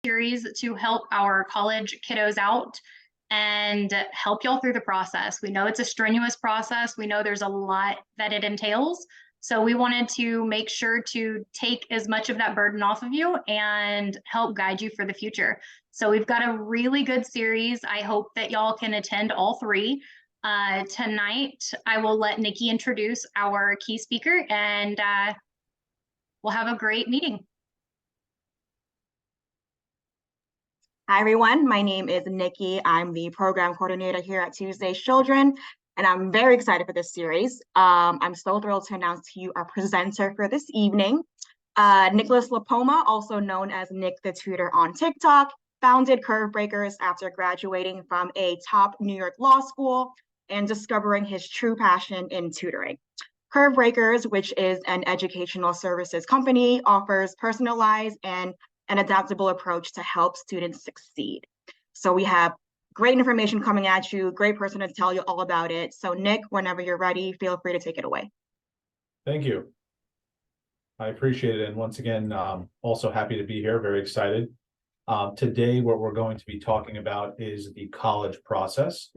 series to help our college kiddos out and help y'all through the process. We know it's a strenuous process. We know there's a lot that it entails. So we wanted to make sure to take as much of that burden off of you and help guide you for the future. So we've got a really good series. I hope that y'all can attend all three. Tonight, I will let Nikki introduce our key speaker, and we'll have a great meeting. Hi, everyone. My name is Nikki. I'm the program coordinator here at Tuesday's Children, and I'm very excited for this series. I'm so thrilled to announce to you our presenter for this evening. Nicholas Lapoma, also known as Nick the Tutor on TikTok, founded Curve Breakers after graduating from a top New York law school and discovering his true passion in tutoring. Curve Breakers, which is an educational services company, offers personalized and an adaptable approach to help students succeed. So we have great information coming at you, great person to tell you all about it. So Nick, whenever you're ready, feel free to take it away. Thank you. I appreciate it. And once again, also happy to be here, very excited. Today, what we're going to be talking about is the college process,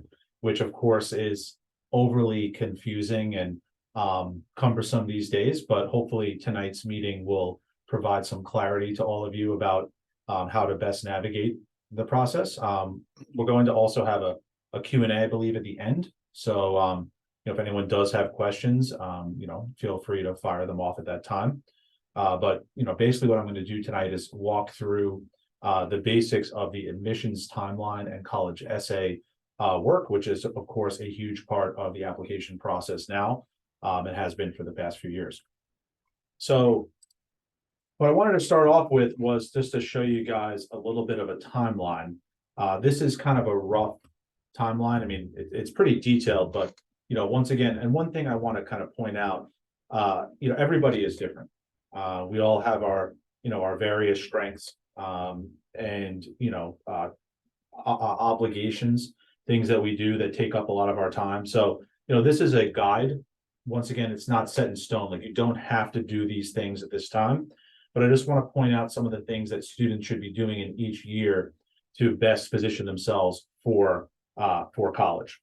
which of course is overly confusing and cumbersome these days, but hopefully tonight's meeting will provide some clarity to all of you about how to best navigate the process. We're going to also have a Q&A, I believe, at the end. So if anyone does have questions, feel free to fire them off at that time. But basically what I'm going to do tonight is walk through the basics of the admissions timeline and college essay work, which is of course a huge part of the application process now. It has been for the past few years. So what I wanted to start off with was just to show you guys a little bit of a timeline. This is kind of a rough timeline. I mean, it's pretty detailed, but once again, and one thing I want to kind of point out, everybody is different. We all have our various strengths and obligations, things that we do that take up a lot of our time. So this is a guide. Once again, it's not set in stone. Like, you don't have to do these things at this time. But I just want to point out some of the things that students should be doing in each year to best position themselves for college.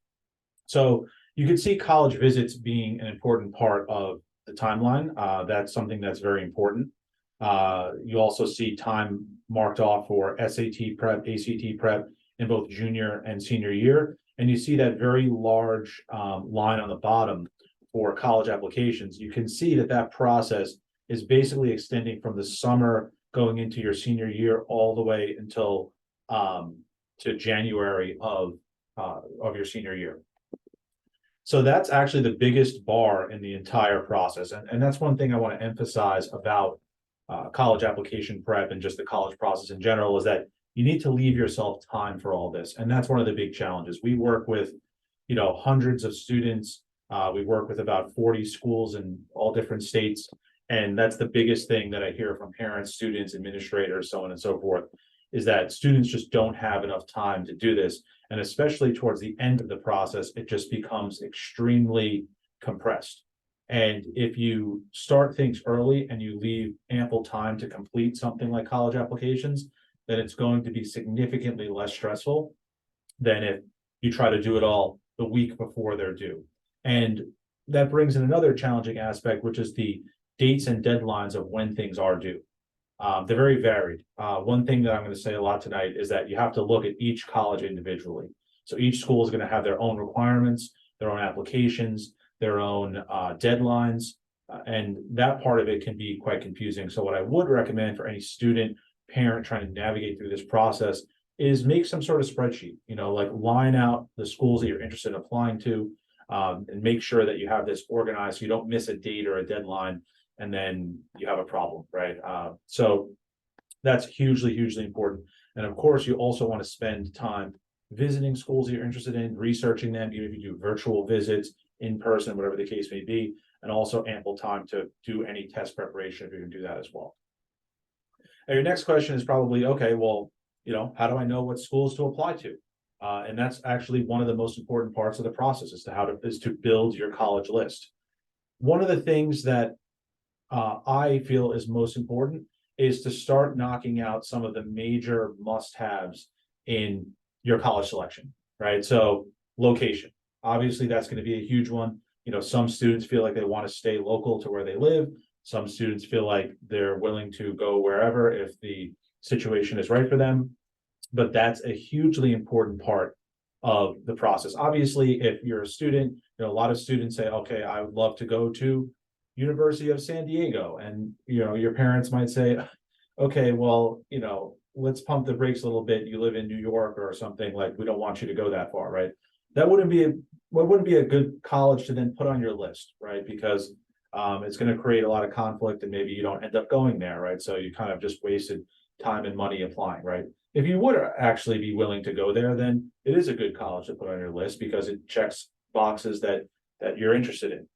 So you can see college visits being an important part of the timeline. That's something that's very important. You also see time marked off for SAT prep, ACT prep in both junior and senior year. And you see that very large line on the bottom for college applications. You can see that process is basically extending from the summer going into your senior year all the way until to January of your senior year. So that's actually the biggest bar in the entire process. And that's one thing I want to emphasize about college application prep and just the college process in general, is that you need to leave yourself time for all this. And that's one of the big challenges. We work with, hundreds of students. We work with about 40 schools in all different states. And that's the biggest thing that I hear from parents, students, administrators, so on and so forth, is that students just don't have enough time to do this. And especially towards the end of the process, it just becomes extremely compressed. And if you start things early and you leave ample time to complete something like college applications, then it's going to be significantly less stressful than if you try to do it all the week before they're due. And that brings in another challenging aspect, which is the dates and deadlines of when things are due. They're very varied. One thing that I'm going to say a lot tonight is that you have to look at each college individually. So each school is going to have their own requirements, their own applications, their own deadlines, and that part of it can be quite confusing. So what I would recommend for any student, parent trying to navigate through this process is make some sort of spreadsheet, like line out the schools that you're interested in applying to, and make sure that you have this organized so you don't miss a date or a deadline and then you have a problem, right? So that's hugely, hugely important. And of course, you also want to spend time visiting schools that you're interested in, researching them, even if you do virtual visits, in person, whatever the case may be, and also ample time to do any test preparation if you can do that as well. Now, your next question is probably, okay, well, how do I know what schools to apply to? And that's actually one of the most important parts of the process, is to build your college list. One of the things that I feel is most important is to start knocking out some of the major must-haves in your college selection, right? So location, obviously that's going to be a huge one. You know, some students feel like they want to stay local to where they live. Some students feel like they're willing to go wherever if the situation is right for them. But that's a hugely important part of the process. Obviously, if you're a student, you know, a lot of students say, okay, I would love to go to University of San Diego. And, you know, your parents might say, okay, well, you know, let's pump the brakes a little bit. You live in New York or something, like, we don't want you to go that far, right? That wouldn't be a good college to then put on your list, right? Because it's going to create a lot of conflict and maybe you don't end up going there, right? So you kind of just wasted time and money applying, right? If you would actually be willing to go there, then it is a good college to put on your list because it checks boxes that you're interested in.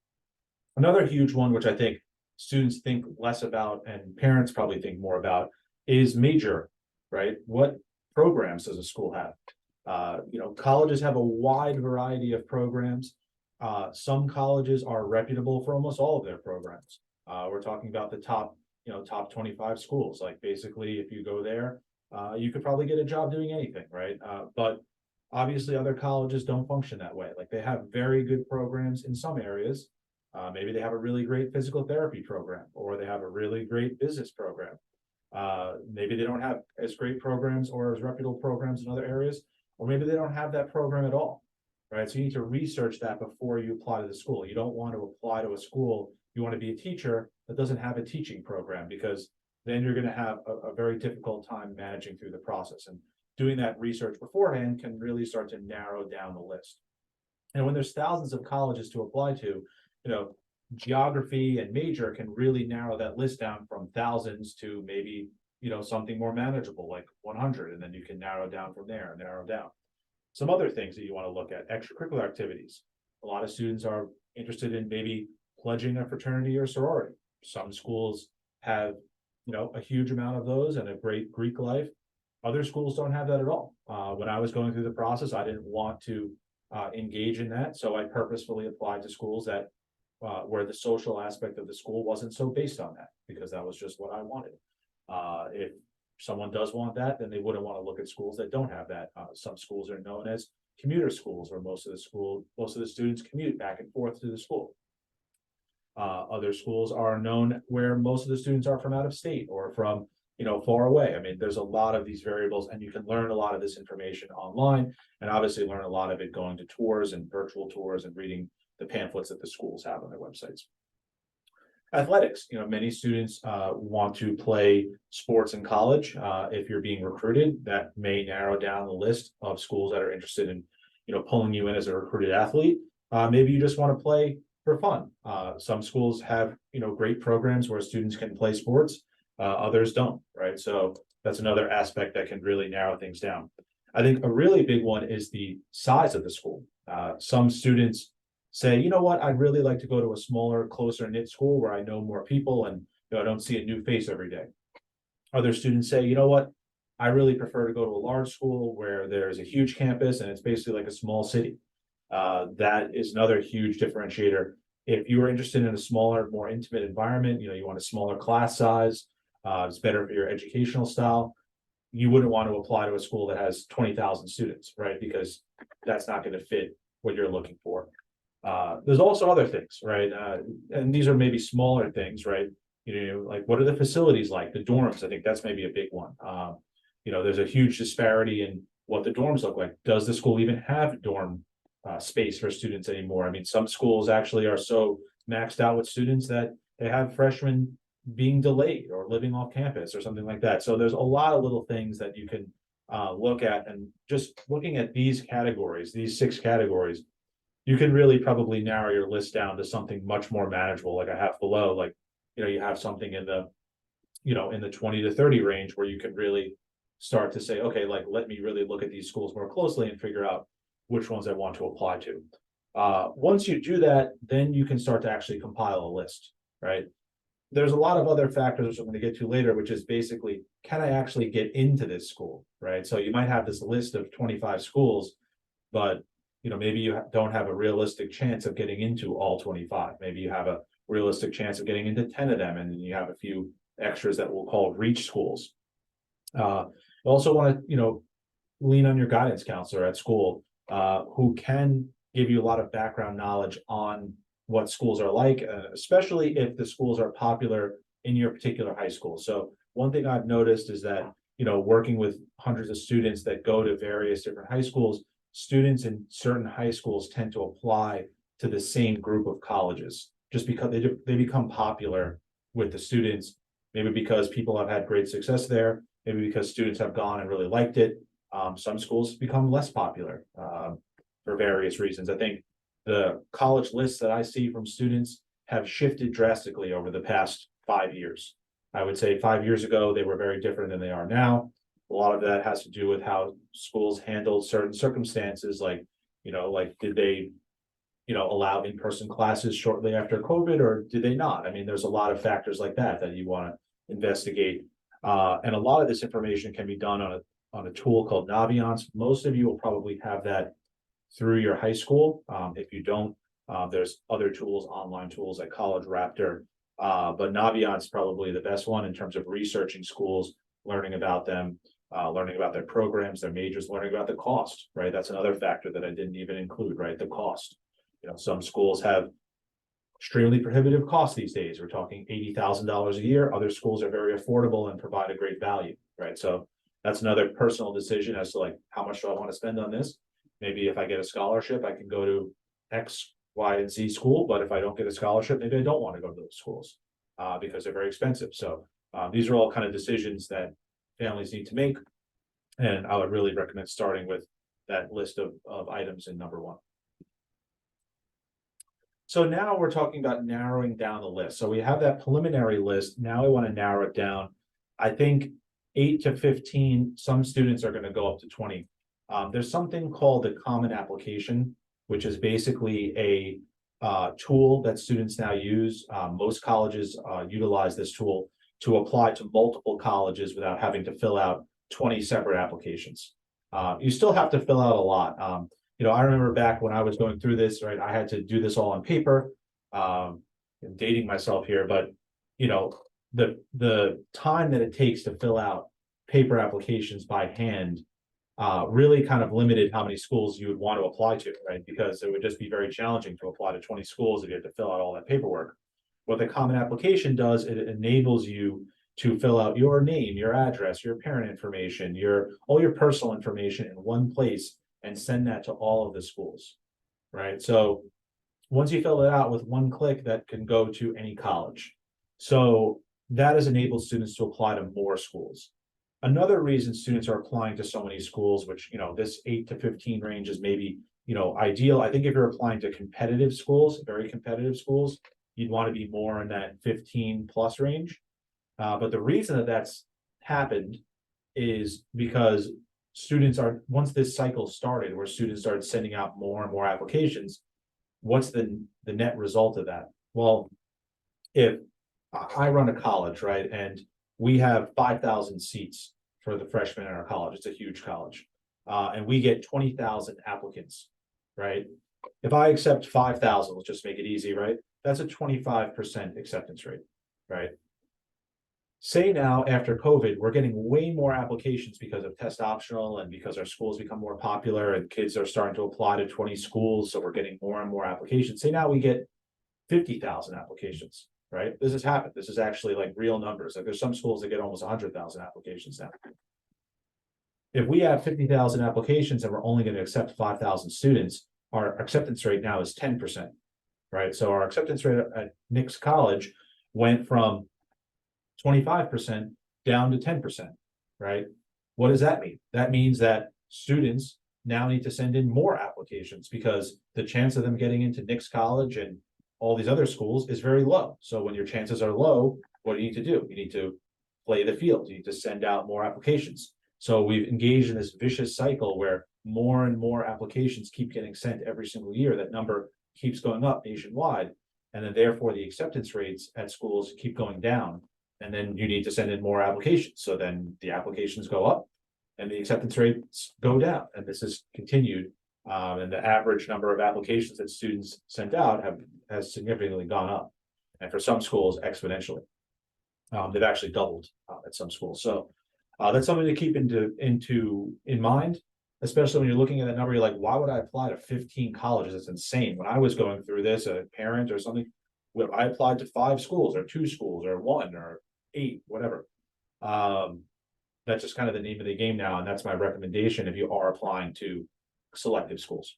Another huge one, which I think students think less about and parents probably think more about, is major, right? What programs does a school have? You know, colleges have a wide variety of programs. Some colleges are reputable for almost all of their programs. We're talking about the top 25 schools. Like basically, if you go there, you could probably get a job doing anything, right? But obviously, other colleges don't function that way. Like they have very good programs in some areas. Maybe they have a really great physical therapy program, or they have a really great business program. Maybe they don't have as great programs or as reputable programs in other areas, or maybe they don't have that program at all, right? So you need to research that before you apply to the school. You don't want to apply to a school. You want to be a teacher that doesn't have a teaching program, because then you're going to have a very difficult time managing through the process. And doing that research beforehand can really start to narrow down the list. And when there's thousands of colleges to apply to, you know, geography and major can really narrow that list down from thousands to maybe, you know, something more manageable like 100, and then you can narrow down from there and narrow down. Some other things that you want to look at: extracurricular activities. A lot of students are interested in maybe pledging a fraternity or sorority. Some schools have, you know, a huge amount of those and a great Greek life. Other schools don't have that at all. When I was going through the process, I didn't want to engage in that, so I purposefully applied to schools that where the social aspect of the school wasn't so based on that, because that was just what I wanted. If someone does want that, then they wouldn't want to look at schools that don't have that. Some schools are known as commuter schools, where most of the students commute back and forth to the school. Other schools are known where most of the students are from out of state or from, you know, far away. I mean, there's a lot of these variables, and you can learn a lot of this information online, and obviously learn a lot of it going to tours and virtual tours and reading the pamphlets that the schools have on their websites. Athletics, you know, many students want to play sports in college. If you're being recruited, that may narrow down the list of schools that are interested in, you know, pulling you in as a recruited athlete. Maybe you just want to play for fun. Some schools have, you know, great programs where students can play sports. Others don't, right? So that's another aspect that can really narrow things down. I think a really big one is the size of the school. Some students say, you know what, I'd really like to go to a smaller, closer knit school where I know more people and, you know, I don't see a new face every day. Other students say, you know what, I really prefer to go to a large school where there's a huge campus and it's basically like a small city. That is another huge differentiator. If you are interested in a smaller, more intimate environment, you know, you want a smaller class size, it's better for your educational style, you wouldn't want to apply to a school that has 20,000 students, right? Because that's not going to fit what you're looking for. There's also other things, right? And these are maybe smaller things, right? You know, like what are the facilities like? The dorms, I think that's maybe a big one. You know, there's a huge disparity in what the dorms look like. Does the school even have dorm space for students anymore? I mean, some schools actually are so maxed out with students that they have freshmen being delayed or living off campus or something like that. So there's a lot of little things that you can look at, and just looking at these categories, these 6 categories, you can really probably narrow your list down to something much more manageable. Like I have below, like, you know, you have something in the, you know, in the 20 to 30 range where you can really start to say, okay, like, let me really look at these schools more closely and figure out which ones I want to apply to. Once you do that, then you can start to actually compile a list, right? There's a lot of other factors which I'm going to get to later, which is basically, can I actually get into this school, right? So you might have this list of 25 schools, but, you know, maybe you don't have a realistic chance of getting into all 25. Maybe you have a realistic chance of getting into 10 of them, and then you have a few extras that we'll call reach schools. You also want to, lean on your guidance counselor at school, who can give you a lot of background knowledge on what schools are like, especially if the schools are popular in your particular high school. So one thing I've noticed is that, working with hundreds of students that go to various different high schools, students in certain high schools tend to apply to the same group of colleges just because they become popular with the students, maybe because people have had great success there, maybe because students have gone and really liked it. Some schools become less popular for various reasons. I think the college lists that I see from students have shifted drastically over the past 5 years. I would say 5 years ago, they were very different than they are now. A lot of that has to do with how schools handled certain circumstances, like did they, allow in-person classes shortly after COVID, or did they not? I mean, there's a lot of factors like that you want to investigate. And a lot of this information can be done on a tool called Naviance. Most of you will probably have that through your high school. If you don't, there's other tools, online tools like College Raptor. But Naviance is probably the best one in terms of researching schools, learning about them, learning about their programs, their majors, learning about the cost, right? That's another factor that I didn't even include, right? The cost. Some schools have extremely prohibitive costs these days. We're talking $80,000 a year. Other schools are very affordable and provide a great value, right? So that's another personal decision as to like, how much do I want to spend on this? Maybe if I get a scholarship, I can go to X, Y, and Z school. But if I don't get a scholarship, maybe I don't want to go to those schools because they're very expensive. So these are all kind of decisions that families need to make. And I would really recommend starting with that list of items in number 1. So now we're talking about narrowing down the list. So we have that preliminary list. Now I want to narrow it down. I think 8 to 15, some students are going to go up to 20. There's something called the Common Application, which is basically a tool that students now use. Most colleges utilize this tool to apply to multiple colleges without having to fill out 20 separate applications. You still have to fill out a lot. I remember back when I was going through this, right, I had to do this all on paper. I'm dating myself here, but the time that it takes to fill out paper applications by hand really kind of limited how many schools you would want to apply to, right? Because it would just be very challenging to apply to 20 schools if you had to fill out all that paperwork. What the Common Application does, it enables you to fill out your name, your address, your parent information, all your personal information in one place and send that to all of the schools, right? So once you fill it out with one click, that can go to any college. So that has enabled students to apply to more schools. Another reason students are applying to so many schools, which, this 8 to 15 range is maybe, ideal. I think if you're applying to competitive schools, very competitive schools, you'd want to be more in that 15 plus range. But the reason that that's happened is because students once this cycle started, where students started sending out more and more applications, what's the net result of that? Well, if I run a college, right, and we have 5,000 seats for the freshmen in our college, it's a huge college, and we get 20,000 applicants, right? If I accept 5,000, let's just make it easy, right? That's a 25% acceptance rate, right? Say now, after COVID, we're getting way more applications because of test optional and because our schools become more popular and kids are starting to apply to 20 schools. So we're getting more and more applications. Say now we get 50,000 applications, right? This has happened. This is actually like real numbers. Like there's some schools that get almost 100,000 applications now. If we have 50,000 applications and we're only going to accept 5,000 students, our acceptance rate now is 10%, right? So our acceptance rate at Nix College went from 25% down to 10%, right? What does that mean? That means that students now need to send in more applications because the chance of them getting into Nix College and all these other schools is very low. So when your chances are low, what do you need to do? You need to play the field. You need to send out more applications. So we've engaged in this vicious cycle where more and more applications keep getting sent every single year. That number keeps going up nationwide. And then therefore the acceptance rates at schools keep going down. And then you need to send in more applications. So then the applications go up and the acceptance rates go down. And this has continued. And the average number of applications that students sent out has significantly gone up. And for some schools, exponentially. They've actually doubled at some schools. So that's something to keep in mind, especially when you're looking at that number. You're like, why would I apply to 15 colleges? It's insane. When I was going through this, a parent or something, I applied to 5 schools or 2 schools or 1 or 8, whatever. That's just kind of the name of the game now, and that's my recommendation if you are applying to selective schools.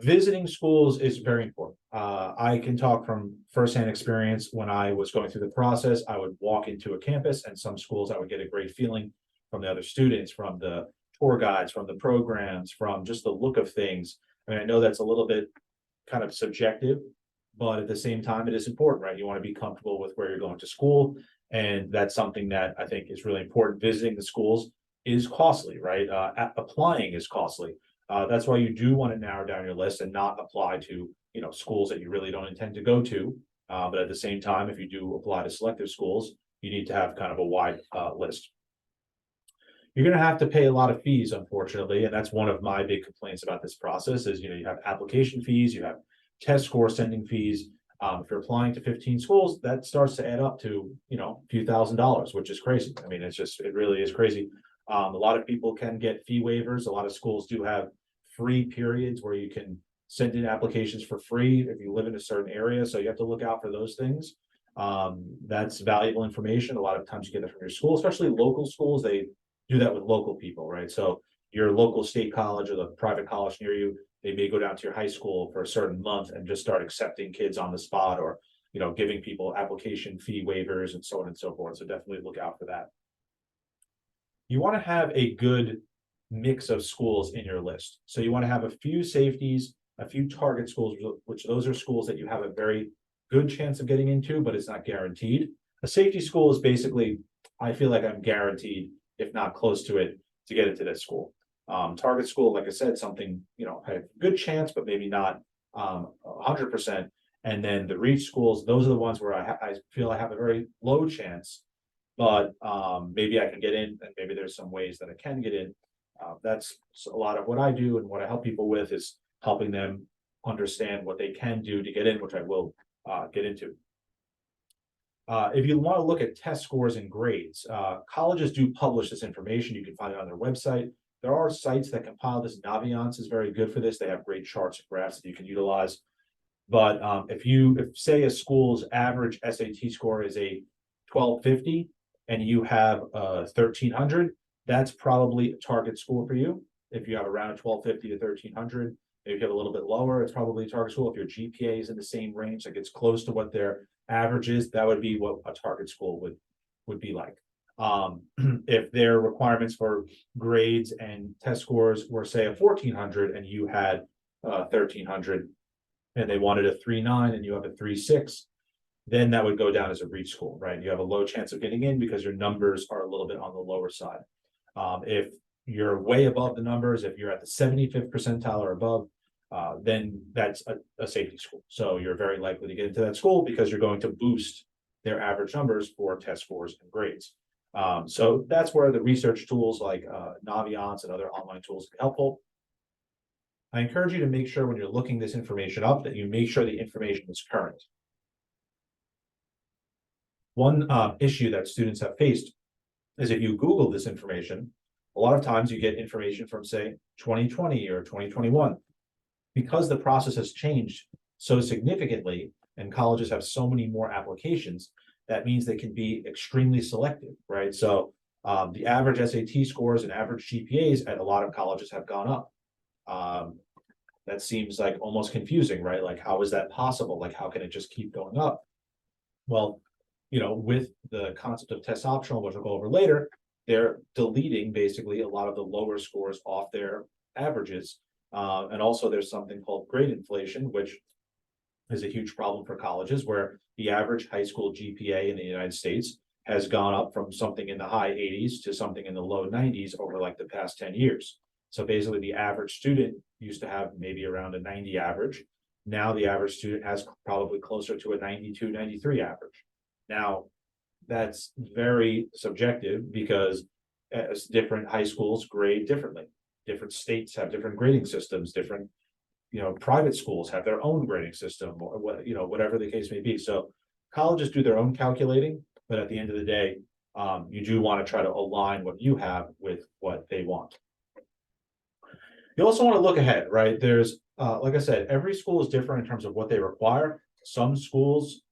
Visiting schools is very important. I can talk from firsthand experience. When I was going through the process, I would walk into a campus, and some schools I would get a great feeling from the other students, from the tour guides, from the programs, from just the look of things. I mean, I know that's a little bit kind of subjective, but at the same time, it is important, right? You want to be comfortable with where you're going to school. And that's something that I think is really important. Visiting the schools is costly, right? Applying is costly. That's why you do want to narrow down your list and not apply to, schools that you really don't intend to go to. But at the same time, if you do apply to selective schools, you need to have kind of a wide list. You're going to have to pay a lot of fees, unfortunately, and that's one of my big complaints about this process is, you have application fees, you have test score sending fees. If you're applying to 15 schools, that starts to add up to, a few $1,000s, which is crazy. I mean, it really is crazy. A lot of people can get fee waivers. A lot of schools do have free periods where you can send in applications for free if you live in a certain area. So you have to look out for those things. That's valuable information. A lot of times you get that from your school, especially local schools. They do that with local people, right? So your local state college or the private college near you, they may go down to your high school for a certain month and just start accepting kids on the spot, or, giving people application fee waivers and so on and so forth. So definitely look out for that. You want to have a good mix of schools in your list. So you want to have a few safeties, a few target schools, which those are schools that you have a very good chance of getting into, but it's not guaranteed. A safety school is basically, I feel like I'm guaranteed, if not close to it, to get into that school. Target school, like I said, something, had a good chance, but maybe not 100%. And then the reach schools, those are the ones where I feel I have a very low chance, but maybe I can get in, and maybe there's some ways that I can get in. That's a lot of what I do, and what I help people with is helping them understand what they can do to get in, which I will get into. If you want to look at test scores and grades, colleges do publish this information. You can find it on their website. There are sites that compile this. Naviance is very good for this. They have great charts and graphs that you can utilize. But if say a school's average SAT score is a 1250 and you have 1300, that's probably a target school for you. If you have around 1250 to 1300, maybe you have a little bit lower, it's probably a target school. If your GPA is in the same range, like it's close to what their average is, that would be what a target school would be like. If their requirements for grades and test scores were, say, a 1400 and you had 1300, and they wanted a 3.9 and you have a 3.6, then that would go down as a reach school, right? You have a low chance of getting in because your numbers are a little bit on the lower side. If you're way above the numbers, if you're at the 75th percentile or above, then that's a safety school. So you're very likely to get into that school because you're going to boost their average numbers for test scores and grades. So that's where the research tools like Naviance and other online tools can be helpful. I encourage you to make sure when you're looking this information up that you make sure the information is current. One issue that students have faced is if you Google this information, a lot of times you get information from, say, 2020 or 2021. Because the process has changed so significantly and colleges have so many more applications, that means they can be extremely selective, right? So the average SAT scores and average GPAs at a lot of colleges have gone up. That seems like almost confusing, right? Like, how is that possible? Like, how can it just keep going up? Well, with the concept of test optional, which we'll go over later, they're deleting basically a lot of the lower scores off their averages. And also there's something called grade inflation, which is a huge problem for colleges, where the average high school GPA in the United States has gone up from something in the high 80s to something in the low 90s over like the past 10 years. So basically the average student used to have maybe around a 90 average. Now the average student has probably closer to a 92, 93 average. Now that's very subjective because as different high schools grade differently. Different states have different grading systems, different, private schools have their own grading system, or whatever the case may be. So Colleges do their own calculating, but at the end of the day, you do want to try to align what you have with what they want. You also want to look ahead, right? There's, like I said, every school is different in terms of what they require. Some schools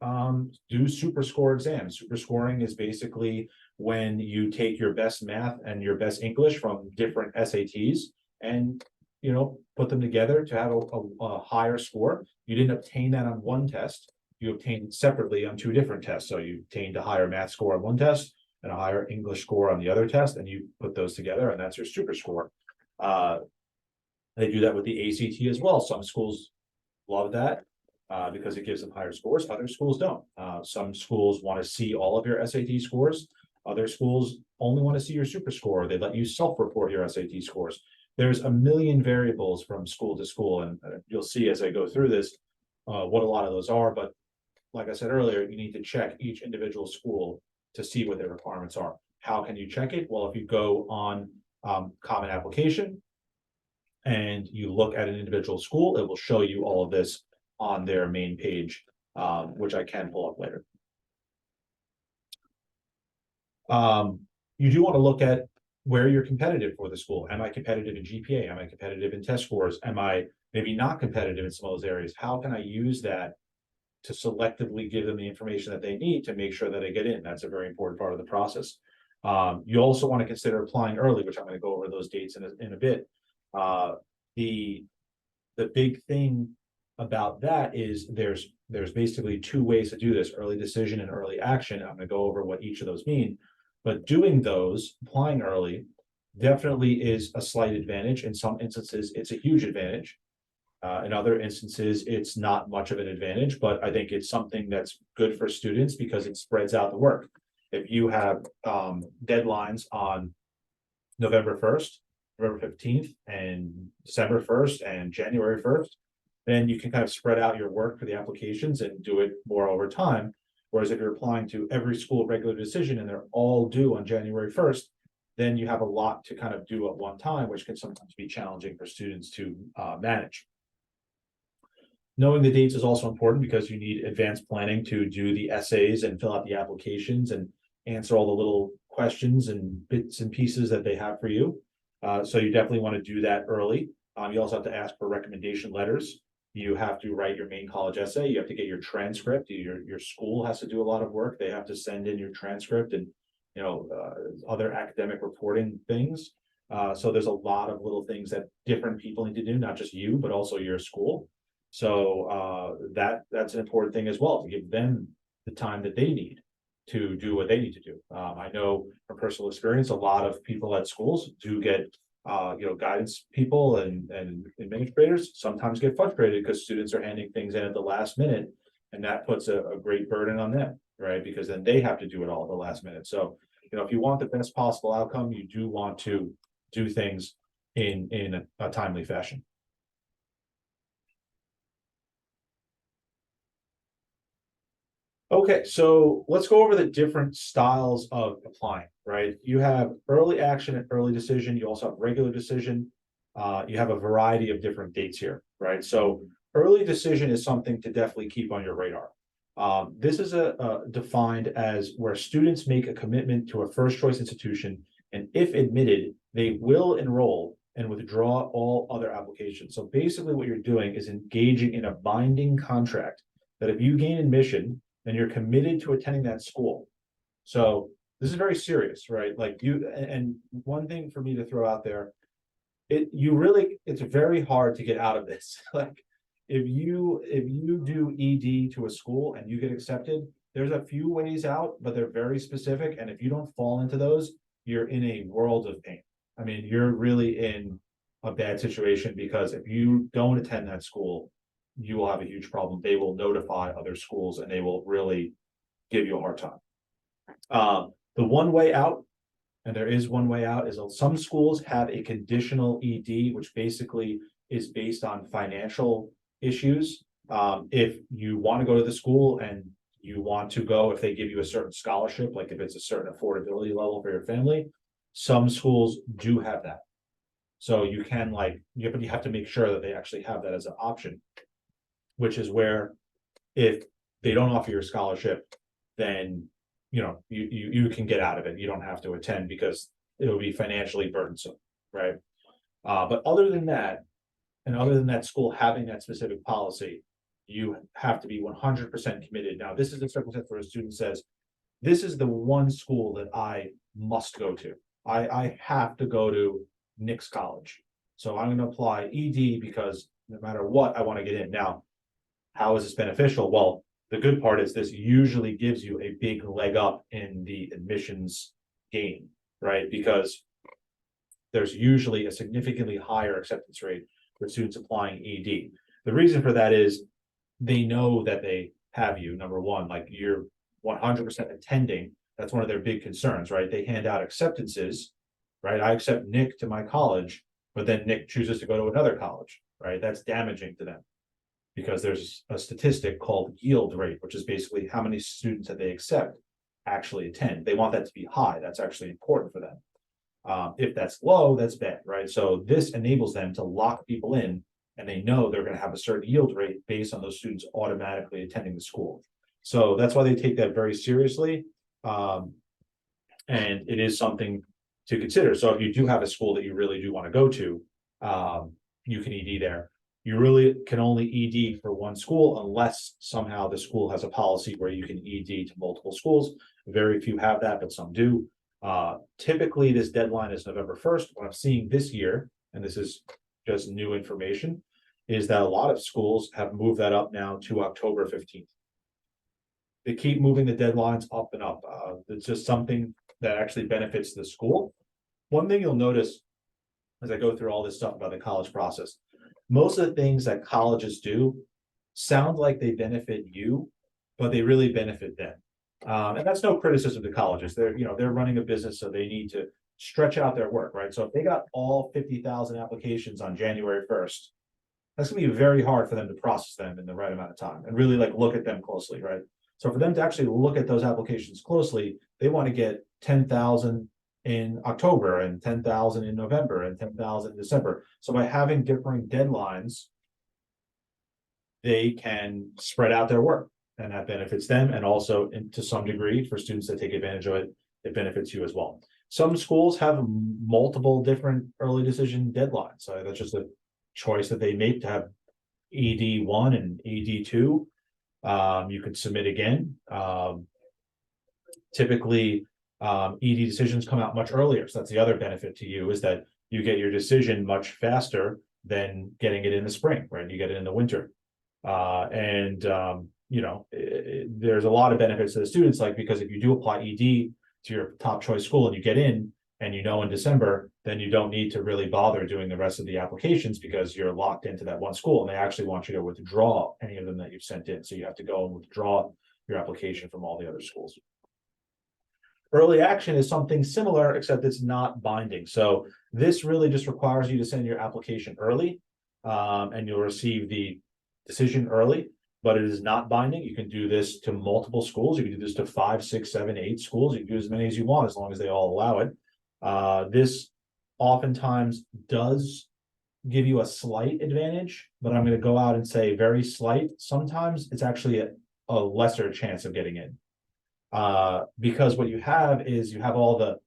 do super score exams. Super scoring is basically when you take your best math and your best English from different SATs and, you know, put them together to have a higher score. You didn't obtain that on one test. You obtained it separately on two different tests. So you obtained a higher math score on one test and a higher English score on the other test, and you put those together, and that's your super score. They do that with the ACT as well. Some schools love that because it gives them higher scores. Other schools don't. Some schools want to see all of your SAT scores. Other schools only want to see your super score. They let you self-report your SAT scores. There's a million variables from school to school, and you'll see as I go through this what a lot of those are. But like I said earlier, you need to check each individual school to see what their requirements are. How can you check it? Well, if you go on Common Application and you look at an individual school, it will show you all of this on their main page, which I can pull up later. You do want to look at where you're competitive for the school. Am I competitive in GPA? Am I competitive in test scores? Am I maybe not competitive in some of those areas? How can I use that to selectively give them the information that they need to make sure that they get in? That's a very important part of the process. You also want to consider applying early, which I'm going to go over those dates in a bit. The big thing about that is there's basically two ways to do this: early decision and early action. I'm going to go over what each of those mean, but doing those, applying early, definitely is a slight advantage. In some instances, it's a huge advantage. In other instances, it's not much of an advantage, but I think it's something that's good for students because it spreads out the work. If you have deadlines on November 1st, November 15th, and December 1st, and January 1st, then you can kind of spread out your work for the applications and do it more over time. Whereas if you're applying to every school regular decision and they're all due on January 1st, then you have a lot to kind of do at one time, which can sometimes be challenging for students to manage. Knowing the dates is also important because you need advanced planning to do the essays and fill out the applications and answer all the little questions and bits and pieces that they have for you. So you definitely want to do that early. You also have to ask for recommendation letters. You have to write your main college essay. You have to get your transcript. Your school has to do a lot of work. They have to send in your transcript and, you know, other academic reporting things. So there's a lot of little things that different people need to do, not just you, but also your school. So that's an important thing as well, to give them the time that they need to do what they need to do. I know from personal experience, a lot of people at schools do get guidance people and administrators sometimes get frustrated because students are handing things in at the last minute, and that puts a great burden on them, right? Because then they have to do it all at the last minute. So, if you want the best possible outcome, you do want to do things in a timely fashion. Okay, so let's go over the different styles of applying, right? You have early action and early decision. You also have regular decision. You have a variety of different dates here, right? So early decision is something to definitely keep on your radar. This is defined as where students make a commitment to a first choice institution, and if admitted, they will enroll and withdraw all other applications. So basically what you're doing is engaging in a binding contract that if you gain admission, then you're committed to attending that school. So this is very serious, right? Like and one thing for me to throw out there, it's very hard to get out of this. Like if you do ED to a school and you get accepted, there's a few ways out, but they're very specific. And if you don't fall into those, you're in a world of pain. I mean, you're really in a bad situation because if you don't attend that school, you will have a huge problem. They will notify other schools and they will really give you a hard time. The one way out, and there is one way out, is some schools have a conditional ED, which basically is based on financial issues. If you want to go to the school and you want to go, if they give you a certain scholarship, like if it's a certain affordability level for your family, some schools do have that. So you can you have to make sure that they actually have that as an option, which is where if they don't offer you a scholarship, then, you know, you can get out of it. You don't have to attend because it'll be financially burdensome, right? But other than that, and other than that school having that specific policy, you have to be 100% committed. Now, this is a circumstance where a student says, this is the one school that I must go to. I have to go to Nick's college. So I'm going to apply ED because no matter what, I want to get in. Now, how is this beneficial? Well, the good part is this usually gives you a big leg up in the admissions game, right? Because there's usually a significantly higher acceptance rate for students applying ED. The reason for that is they know that they have you, number one, like you're 100% attending. That's one of their big concerns, right? They hand out acceptances, right? I accept Nick to my college, but then Nick chooses to go to another college, right? That's damaging to them because there's a statistic called yield rate, which is basically how many students that they accept actually attend. They want that to be high. That's actually important for them. If that's low, that's bad, right? So this enables them to lock people in, and they know they're going to have a certain yield rate based on those students automatically attending the school. So that's why they take that very seriously. And it is something to consider. So if you do have a school that you really do want to go to, you can ED there. You really can only ED for one school unless somehow the school has a policy where you can ED to multiple schools. Very few have that, but some do. Typically this deadline is November 1st. What I'm seeing this year, and this is just new information, is that a lot of schools have moved that up now to October 15th. They keep moving the deadlines up and up. It's just something that actually benefits the school. One thing you'll notice as I go through all this stuff about the college process, most of the things that colleges do sound like they benefit you, but they really benefit them. And that's no criticism to colleges. They're running a business, so they need to stretch out their work, right? So if they got all 50,000 applications on January 1st, that's gonna be very hard for them to process them in the right amount of time and really like look at them closely, right? So for them to actually look at those applications closely, they want to get 10,000 in October and 10,000 in November and 10,000 in December. So by having differing deadlines, they can spread out their work, and that benefits them. And also to some degree for students that take advantage of it, it benefits you as well. Some schools have multiple different early decision deadlines. So that's just a choice that they make to have ED1 and ED2. You could submit again. Typically, ED decisions come out much earlier. So that's the other benefit to you, is that you get your decision much faster than getting it in the spring, right? You get it in the winter. There's a lot of benefits to the students, like, because if you do apply ED to your top choice school and you get in, and in December, then you don't need to really bother doing the rest of the applications because you're locked into that one school, and they actually want you to withdraw any of them that you've sent in. So you have to go and withdraw your application from all the other schools. Early action is something similar, except it's not binding. So this really just requires you to send your application early, and you'll receive the decision early, but it is not binding. You can do this to multiple schools. You can do this to 5, 6, 7, 8 schools. You can do as many as you want, as long as they all allow it. This oftentimes does give you a slight advantage, but I'm going to go out and say very slight. Sometimes it's actually a lesser chance of getting in. Because what you have is you have all the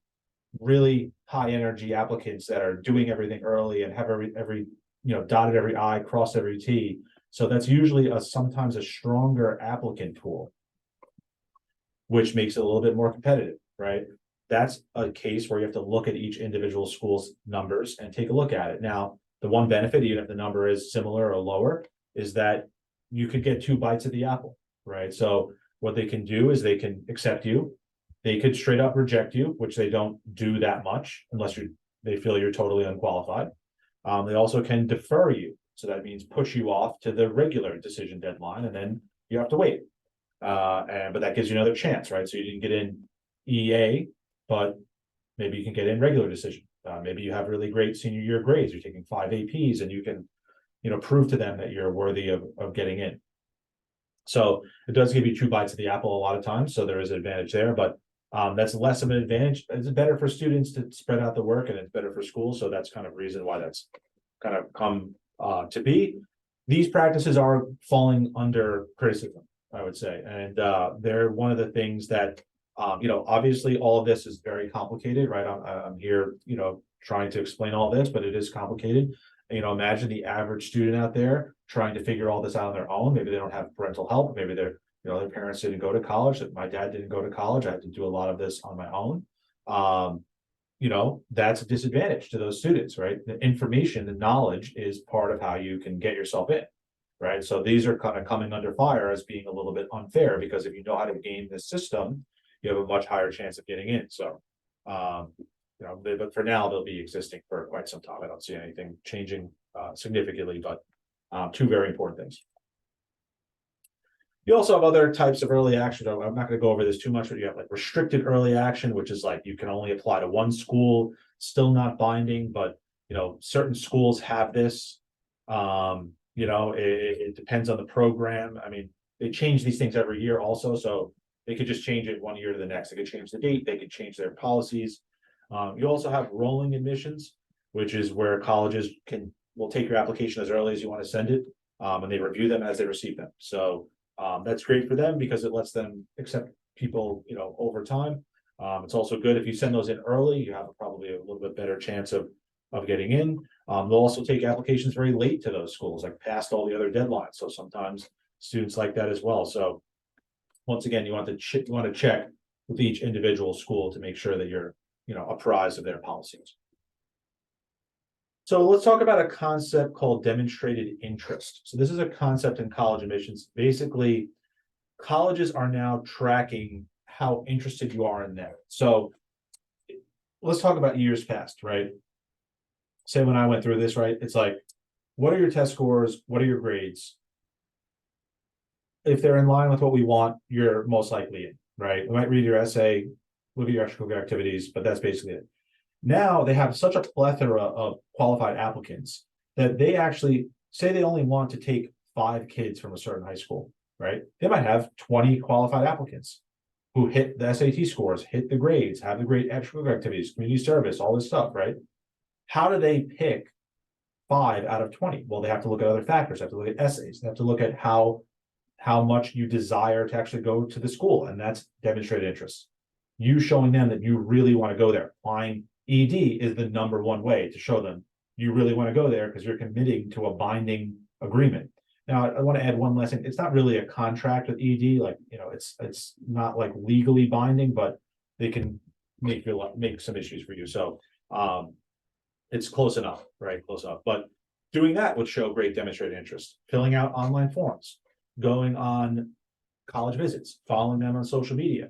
really high energy applicants that are doing everything early and have every dotted every I, crossed every T. So that's usually sometimes a stronger applicant pool, which makes it a little bit more competitive, right? That's a case where you have to look at each individual school's numbers and take a look at it. Now, the one benefit, even if the number is similar or lower, is that you could get 2 bites of the apple, right? So what they can do is they can accept you. They could straight up reject you, which they don't do that much unless they feel you're totally unqualified. They also can defer you. So that means push you off to the regular decision deadline, and then you have to wait. But that gives you another chance, right? So you didn't get in EA, but maybe you can get in regular decision. Maybe you have really great senior year grades. You're taking 5 APs, and you can, prove to them that you're worthy of getting in. So it does give you 2 bites of the apple a lot of times. So there is an advantage there, but that's less of an advantage. It's better for students to spread out the work, and it's better for schools. So that's kind of reason why that's kind of come to be. These practices are falling under criticism, I would say. And they're one of the things that, obviously all of this is very complicated, right? I'm here, trying to explain all this, but it is complicated. Imagine the average student out there trying to figure all this out on their own. Maybe they don't have parental help. Maybe their parents didn't go to college. My dad didn't go to college. I had to do a lot of this on my own. That's a disadvantage to those students, right? The information, the knowledge is part of how you can get yourself in, right? So these are kind of coming under fire as being a little bit unfair, because if you know how to game this system, you have a much higher chance of getting in. So, but for now, they'll be existing for quite some time. I don't see anything changing significantly, but two very important things. You also have other types of early action. I'm not going to go over this too much, but you have like restricted early action, which is like you can only apply to one school, still not binding, but certain schools have this. It depends on the program. I mean, they change these things every year also, so they could just change it one year to the next. They could change the date, they could change their policies. You also have rolling admissions, which is where colleges will take your application as early as you want to send it, and they review them as they receive them. So that's great for them because it lets them accept people, over time. It's also good if you send those in early, you have probably a little bit better chance of getting in. They'll also take applications very late to those schools, like past all the other deadlines. So sometimes students like that as well. So once again, you want to check with each individual school to make sure that you're, apprised of their policies. So let's talk about a concept called demonstrated interest. So this is a concept in college admissions. Basically, colleges are now tracking how interested you are in them. So let's talk about years past, right? Say when I went through this, right? It's like, what are your test scores? What are your grades? If they're in line with what we want, you're most likely in, right? We might read your essay, look at your extracurricular activities, but that's basically it. Now they have such a plethora of qualified applicants that they actually say they only want to take 5 kids from a certain high school, right? They might have 20 qualified applicants who hit the SAT scores, hit the grades, have the great extracurricular activities, community service, all this stuff, right? How do they pick 5 out of 20? Well, they have to look at other factors, they have to look at essays, they have to look at how much you desire to actually go to the school, and that's demonstrated interest. You showing them that you really want to go there. Applying ED is the #1 way to show them you really want to go there because you're committing to a binding agreement. Now, I want to add one last thing. It's not really a contract with ED, like it's not like legally binding, but they can make some issues for you. So it's close enough, right? Close enough. But doing that would show great demonstrated interest. Filling out online forms, going on college visits, following them on social media,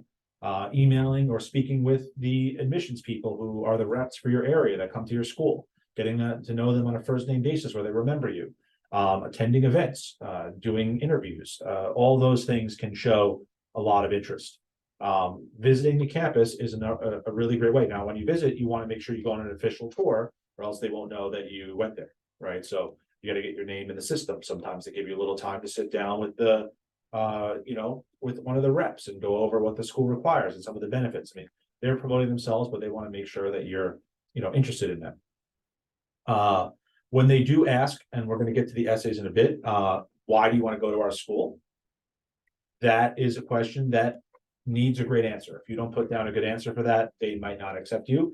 emailing or speaking with the admissions people who are the reps for your area that come to your school, getting to know them on a first name basis where they remember you, attending events, doing interviews, all those things can show a lot of interest. Visiting the campus is a really great way. Now, when you visit, you want to make sure you go on an official tour, or else they won't know that you went there, right? So you got to get your name in the system. Sometimes they give you a little time to sit down with with one of the reps and go over what the school requires and some of the benefits. I mean, they're promoting themselves, but they want to make sure that you're, interested in them. When they do ask, and we're going to get to the essays in a bit, why do you want to go to our school? That is a question that needs a great answer. If you don't put down a good answer for that, they might not accept you.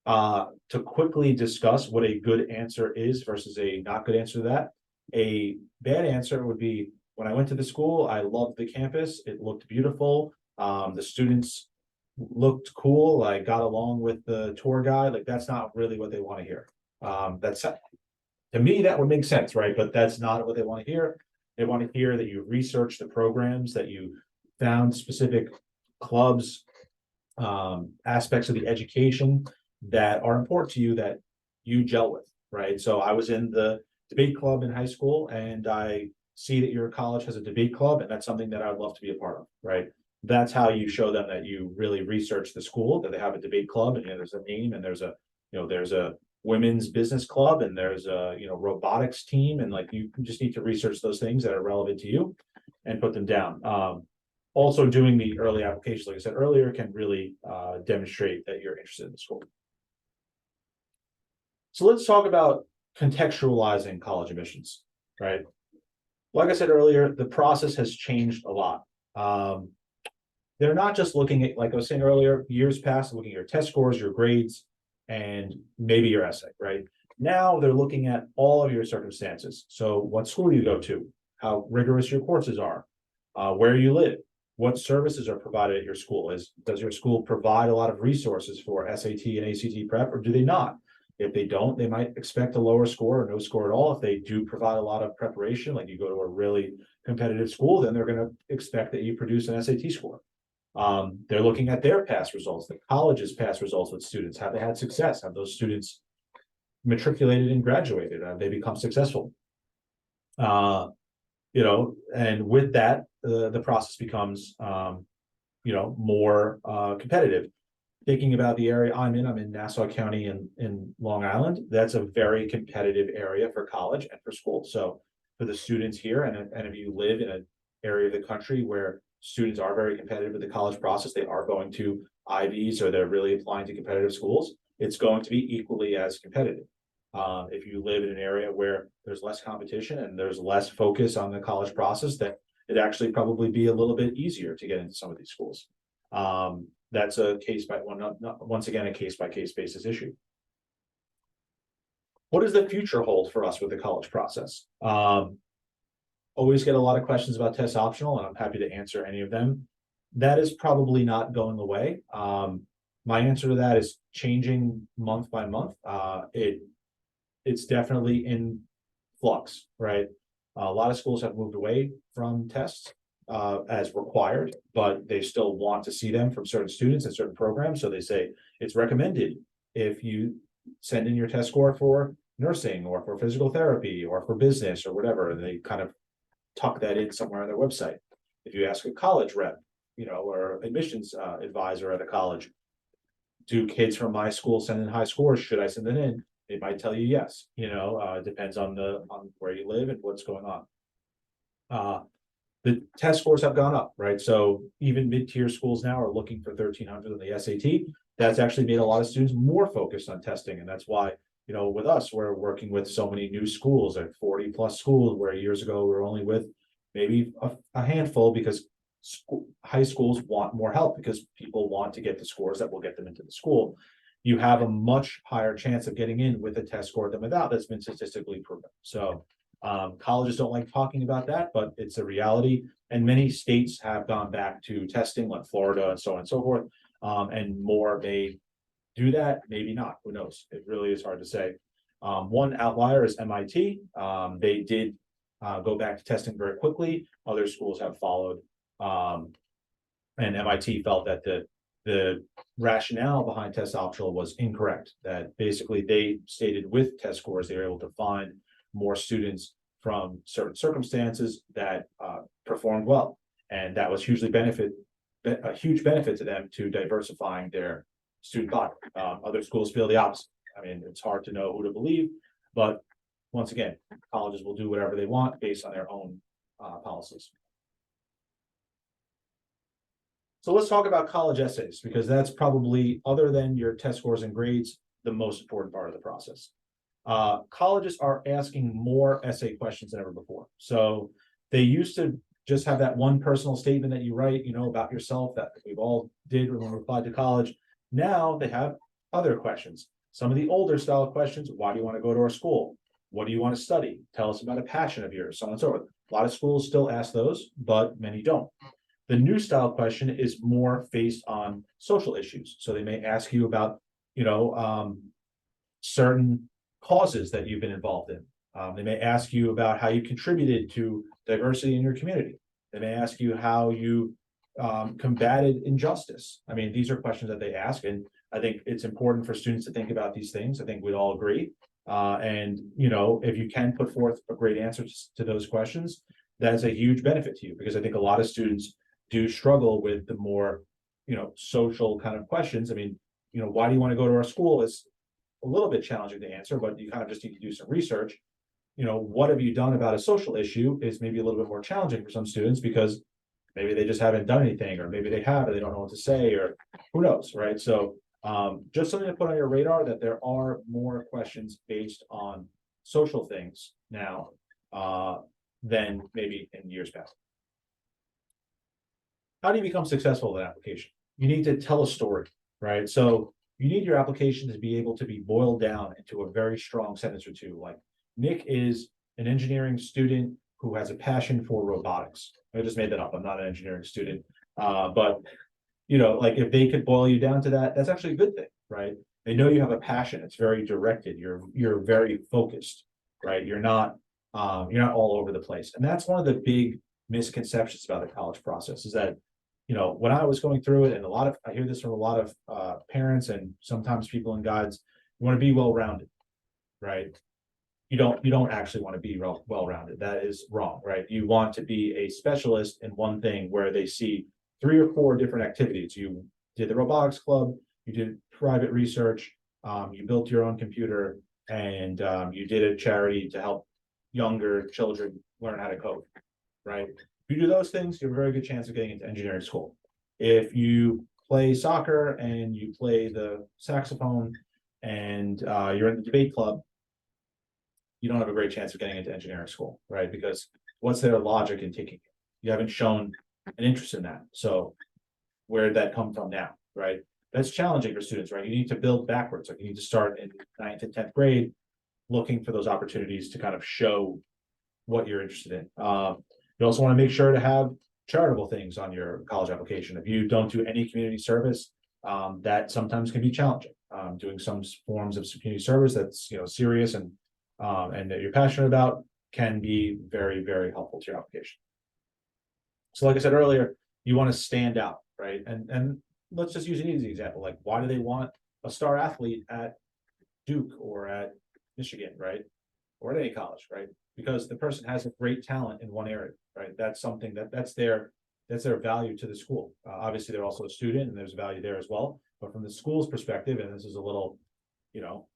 To quickly discuss what a good answer is versus a not good answer to that, a bad answer would be, when I went to the school, I loved the campus. It looked beautiful. The students looked cool. I got along with the tour guide. Like, that's not really what they want to hear. That's, to me, that would make sense, right? But that's not what they want to hear. They want to hear that you researched the programs, that you found specific clubs, aspects of the education that are important to you that you gel with, right? So I was in the debate club in high school, and I see that your college has a debate club, and that's something that I would love to be a part of, right? That's how you show them that you really research the school, that they have a debate club, and there's a name, and there's a women's business club, and there's a robotics team, and like you just need to research those things that are relevant to you and put them down. Also, doing the early application, like I said earlier, can really demonstrate that you're interested in the school. So let's talk about contextualizing college admissions, right? Like I said earlier, the process has changed a lot. They're not just looking at, like I was saying earlier, years past, looking at your test scores, your grades, and maybe your essay, right? Now they're looking at all of your circumstances. So what school you go to, how rigorous your courses are, where you live, what services are provided at your school. Does your school provide a lot of resources for SAT and ACT prep, or do they not? If they don't, they might expect a lower score or no score at all. If they do provide a lot of preparation, like you go to a really competitive school, then they're going to expect that you produce an SAT score. They're looking at their past results, the college's past results with students. Have they had success? Have those students matriculated and graduated? Have they become successful? And with that, the process becomes, more competitive. Thinking about the area I'm in Nassau County in Long Island. That's a very competitive area for college and for school. So for the students here, and if you live in an area of the country where students are very competitive with the college process, they are going to Ivies or they're really applying to competitive schools, it's going to be equally as competitive. If you live in an area where there's less competition and there's less focus on the college process, that it actually probably be a little bit easier to get into some of these schools. That's a case by once again, a case by case basis issue. What does the future hold for us with the college process? Always get a lot of questions about test optional, and I'm happy to answer any of them. That is probably not going away. My answer to that is changing month by month. It's definitely in flux, right? A lot of schools have moved away from tests as required, but they still want to see them from certain students and certain programs. So they say it's recommended if you send in your test score for nursing or for physical therapy or for business or whatever, and they kind of tuck that in somewhere on their website. If you ask a college rep, or admissions advisor at a college, do kids from my school send in high scores? Should I send it in? They might tell you yes. It depends on where you live and what's going on. The test scores have gone up, right? So even mid-tier schools now are looking for 1,300 on the SAT. That's actually made a lot of students more focused on testing, and that's why with us, we're working with so many new schools, like 40 plus schools, where years ago we were only with maybe a handful, because high schools want more help because people want to get the scores that will get them into the school. You have a much higher chance of getting in with a test score than without. That's been statistically proven. So colleges don't like talking about that, but it's a reality. And many states have gone back to testing, like Florida and so on and so forth. And more may do that, maybe not. Who knows? It really is hard to say. One outlier is MIT. They did go back to testing very quickly. Other schools have followed. And MIT felt that the rationale behind test optional was incorrect. That basically they stated with test scores, they were able to find more students from certain circumstances that performed well. And that was a huge benefit to them to diversifying their student body. Other schools feel the opposite. I mean, it's hard to know who to believe, but once again, colleges will do whatever they want based on their own policies. So let's talk about college essays, because that's probably, other than your test scores and grades, the most important part of the process. Colleges are asking more essay questions than ever before. So they used to just have that one personal statement that you write, about yourself, that we've all did when we applied to college. Now they have other questions. Some of the older style questions: why do you want to go to our school? What do you want to study? Tell us about a passion of yours, so on and so forth. A lot of schools still ask those, but many don't. The new style question is more based on social issues. So they may ask you about, certain causes that you've been involved in. They may ask you about how you contributed to diversity in your community. They may ask you how you combated injustice. I mean, these are questions that they ask, and I think it's important for students to think about these things. I think we'd all agree. And if you can put forth a great answer to those questions, that's a huge benefit to you, because I think a lot of students do struggle with the more, social kind of questions. I mean, why do you want to go to our school is a little bit challenging to answer, but you kind of just need to do some research. What have you done about a social issue is maybe a little bit more challenging for some students, because maybe they just haven't done anything, or maybe they have, and they don't know what to say, or who knows, right? So just something to put on your radar, that there are more questions based on social things now than maybe in years past. how do you become successful with an application? You need to tell a story, right? So you need your application to be able to be boiled down into a very strong sentence or two. Like Nick is an engineering student who has a passion for robotics. I just made that up. I'm not an engineering student. But you know, like if they could boil you down to that, that's actually a good thing, right? They know you have a passion. It's very directed. You're very focused, right? You're not all over the place. And that's one of the big misconceptions about the college process is that, you know, when I was going through it, and I hear this from a lot of parents and sometimes people in guides, you want to be well-rounded, right? You don't actually want to be well-rounded. That is wrong, right? You want to be a specialist in one thing where they see 3 or 4 different activities. You did the robotics club, you did private research, you built your own computer, and you did a charity to help younger children learn how to code, right? If you do those things, you have a very good chance of getting into engineering school. If you play soccer and you play the saxophone and you're in the debate club, you don't have a great chance of getting into engineering school, right? Because what's their logic in taking it? You haven't shown an interest in that. So where did that come from now, right? That's challenging for students, right? You need to build backwards. Like you need to start in 9th and 10th grade, looking for those opportunities to kind of show what you're interested in. You also want to make sure to have charitable things on your college application. If you don't do any community service, that sometimes can be challenging. Doing some forms of community service that's, you know, serious and that you're passionate about can be very, very helpful to your application. So like I said earlier, you want to stand out, right? And let's just use an easy example. Like, why do they want a star athlete at Duke or at Michigan, right? Or at any college, right? Because the person has a great talent in one area, right? That's something that's their value to the school. Obviously, they're also a student and there's value there as well. But from the school's perspective, and this is a little, you know,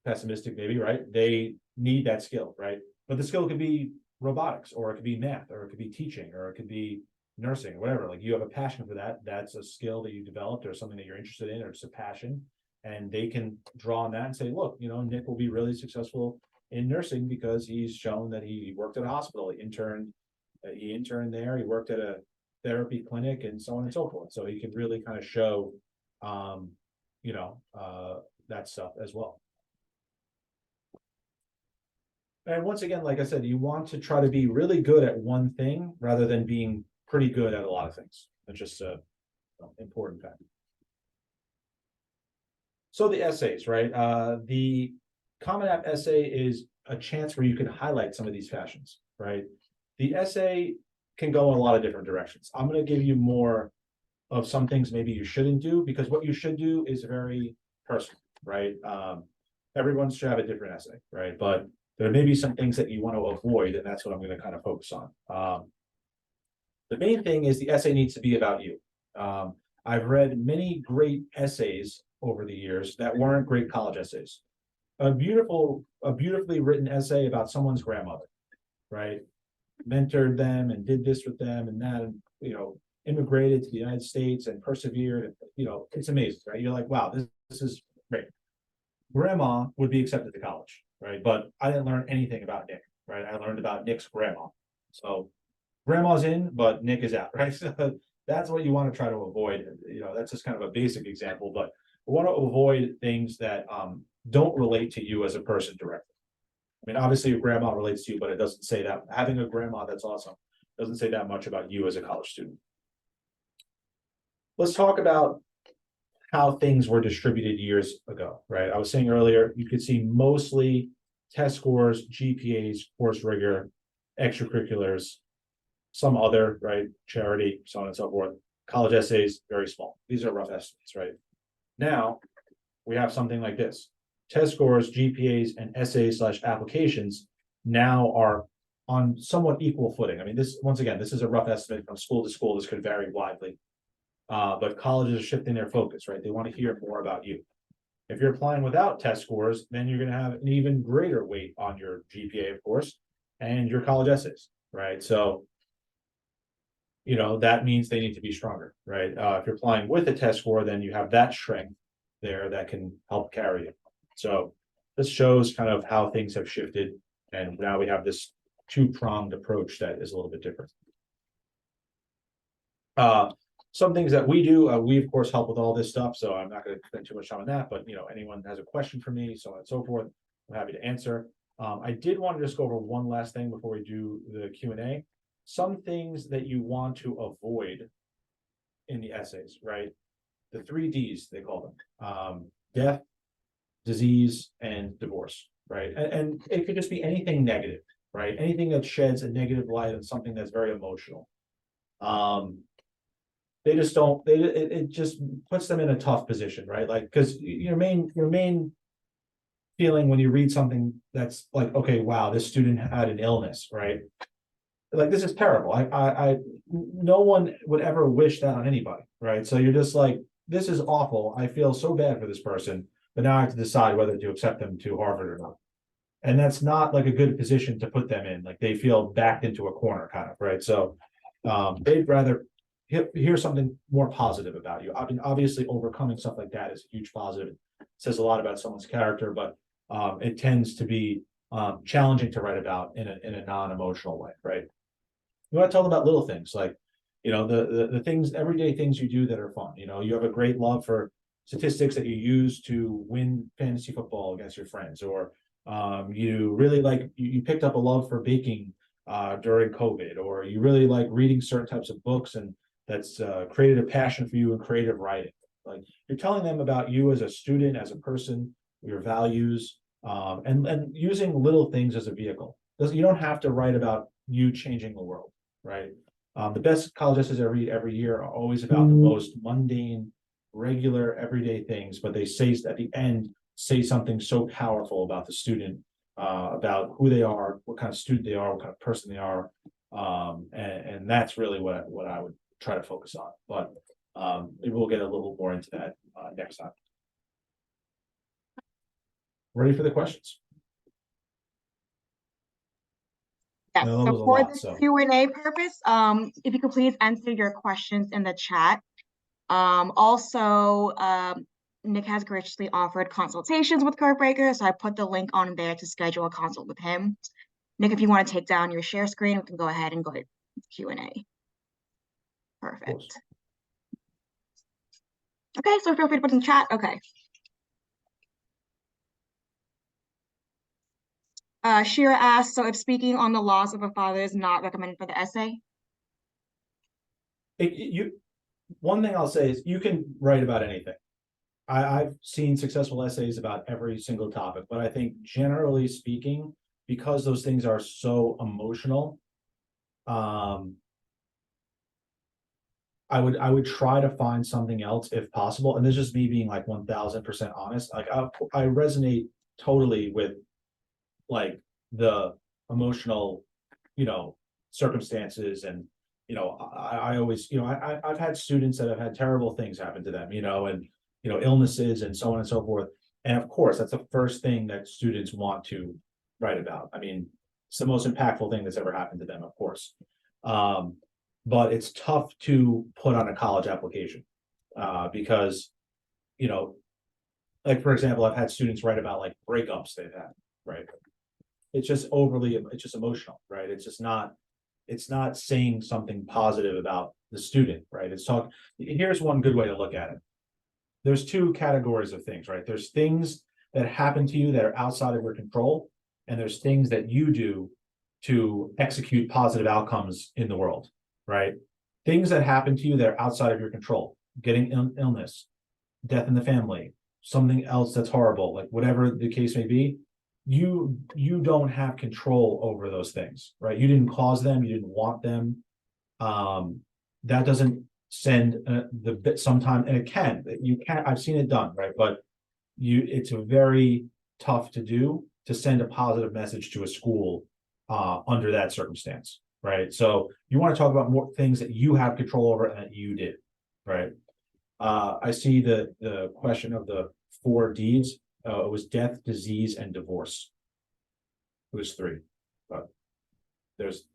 pessimistic maybe, right? They need that skill, right? But the skill could be robotics, or it could be math, or it could be teaching, or it could be nursing, or whatever. Like you have a passion for that. That's a skill that you developed or something that you're interested in, or it's a passion. And they can draw on that and say, look, you know, Nick will be really successful in nursing because he's shown that he worked at a hospital, he interned there, he worked at a therapy clinic, and so on and so forth. So he can really kind of show, you know, that stuff as well. And once again, like I said, you want to try to be really good at one thing rather than being pretty good at a lot of things. That's just a important fact. So the essays, right? The Common App essay is a chance where you can highlight some of these fashions, right? The essay can go in a lot of different directions. I'm going to give you more of some things maybe you shouldn't do, because what you should do is very personal, right? Everyone should have a different essay, right? But there may be some things that you want to avoid, and that's what I'm going to kind of focus on. The main thing is the essay needs to be about you. I've read many great essays over the years that weren't great college essays. A beautifully written essay about someone's grandmother, right? Mentored them and did this with them and that, and, you know, immigrated to the United States and persevered. And, you know, it's amazing, right? You're like, wow, this is great. Grandma would be accepted to college, right? But I didn't learn anything about Nick, right? I learned about Nick's grandma. So grandma's in, but Nick is out, right? So that's what you want to try to avoid. You know, that's just kind of a basic example, but we want to avoid things that don't relate to you as a person directly. I mean, obviously your grandma relates to you, but it doesn't say that. Having a grandma that's awesome doesn't say that much about you as a college student. Let's talk about how things were distributed years ago, right? I was saying earlier, you could see mostly test scores, GPAs, course rigor, extracurriculars, some other, right, charity, so on and so forth. College essays, very small. These are rough estimates, right? Now, we have something like this. Test scores, GPAs, and essays/applications now are on somewhat equal footing. I mean, this, once again, this is a rough estimate from school to school. This could vary widely. But colleges are shifting their focus, right? They want to hear more about you. If you're applying without test scores, then you're going to have an even greater weight on your GPA, of course, and your college essays, right? So, you know, that means they need to be stronger, right? If you're applying with a test score, then you have that strength there that can help carry you. So this shows kind of how things have shifted, and now we have this two-pronged approach that is a little bit different. Some things that we do, we of course help with all this stuff, so I'm not going to spend too much time on that, but anyone has a question for me, so on and so forth, I'm happy to answer. I did want to just go over one last thing before we do the Q&A. Some things that you want to avoid in the essays, right? The 3 Ds, they call them, death, disease, and divorce, right? And it could just be anything negative, right? Anything that sheds a negative light on something that's very emotional. They just don't, it just puts them in a tough position, right? Like, because your main feeling when you read something that's like, okay, wow, this student had an illness, right? Like, this is terrible. No one would ever wish that on anybody, right? So you're just like, this is awful. I feel so bad for this person, but now I have to decide whether to accept them to Harvard or not. And that's not like a good position to put them in. Like, they feel backed into a corner, kind of, right? So they'd rather hear something more positive about you. I mean, obviously overcoming stuff like that is a huge positive. It says a lot about someone's character, but it tends to be challenging to write about in a non-emotional way, right? You want to tell them about little things like, the things, everyday things you do that are fun. You have a great love for statistics that you use to win fantasy football against your friends, or you really like, you picked up a love for baking during COVID, or you really like reading certain types of books, and that's created a passion for you in creative writing. Like, you're telling them about you as a student, as a person, your values, and using little things as a vehicle. You don't have to write about you changing the world, right? The best college essays I read every year are always about the most mundane, regular, everyday things, but they say at the end, say something so powerful about the student, about who they are, what kind of student they are, what kind of person they are. And that's really what I would try to focus on, but we'll get a little more into that next time. Ready for the questions? Yes, No, that was so a for lot, the so. Q&A purpose, if you could please enter your questions in the chat. Also, Nick has graciously offered consultations with Codebreaker, so I put the link on there to schedule a consult with him. Nick, if you want to take down your share screen, we can go ahead and go to Q&A. Perfect. Okay, so feel free to put in chat. Okay. Shira asks, so if speaking on the loss of a father is not recommended for the essay? One thing I'll say is you can write about anything. I've seen successful essays about every single topic, but I think generally speaking, because those things are so emotional, I would try to find something else if possible. And this is just me being like 1000% honest. Like, I resonate totally with like the emotional, circumstances, and I always, I've had students that have had terrible things happen to them, and illnesses and so on and so forth. And of course, that's the first thing that students want to write about. I mean, it's the most impactful thing that's ever happened to them, of course. But it's tough to put on a college application because, like, for example, I've had students write about like breakups they've had, right? It's just emotional, right? It's not saying something positive about the student, right? Here's one good way to look at it. There's 2 categories of things, right? There's things that happen to you that are outside of your control, and there's things that you do to execute positive outcomes in the world, right? Things that happen to you that are outside of your control, getting illness, death in the family, something else that's horrible, like whatever the case may be, you don't have control over those things, right? You didn't cause them, you didn't want them. That doesn't send the bit sometime, and I've seen it done, right? But it's very tough to do, to send a positive message to a school under that circumstance, right? So you want to talk about more things that you have control over and that you did, right? I see the question of the 4 Ds. It was death, disease, and divorce. It was 3, but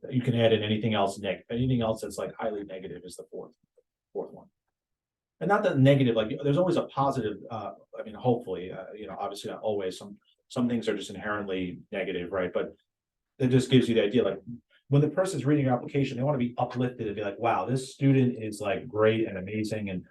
you can add in anything else anything else that's like highly negative is the fourth one. And not that negative, like there's always a positive, I mean, hopefully, obviously not always, some things are just inherently negative, right? But it just gives you the idea, like, when the person's reading your application, they want to be uplifted and be like, wow, this student is like great and amazing. And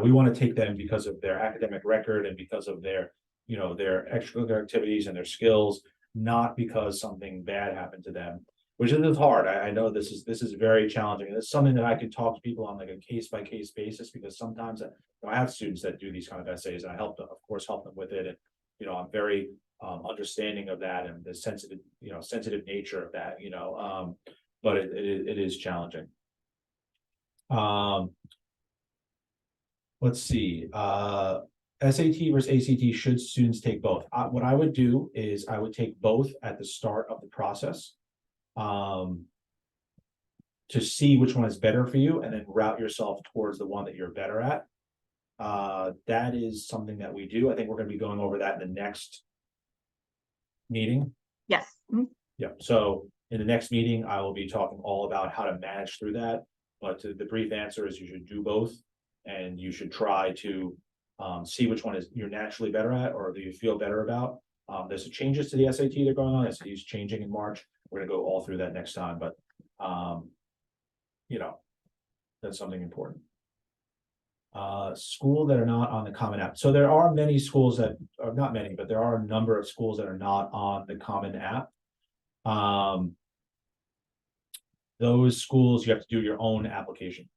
we want to take them because of their academic record and because of their, you know, their extracurricular activities and their skills, not because something bad happened to them, which is hard. I know this is very challenging. And it's something that I can talk to people on like a case by case basis, because sometimes I have students that do these kind of essays, and I help them, of course, help them with it. And, you know, I'm very understanding of that and the sensitive nature of that, you know, but it is challenging. Let's see, SAT versus ACT, should students take both? What I would do is I would take both at the start of the process, to see which one is better for you, and then route yourself towards the one that you're better at. That is something that we do. I think we're going to be going over that in the next meeting. Yes. Mhm. Yeah, so in the next meeting, I will be talking all about how to manage through that. But the brief answer is you should do both, and you should try to see which one is you're naturally better at, or do you feel better about. There's some changes to the SAT that are going on. SAT is changing in March. We're gonna go all through that next time, but you know, that's something important. School that are not on the Common App. So there are many schools that are not many, but there are a number of schools that are not on the Common App. Those schools, you have to do your own application.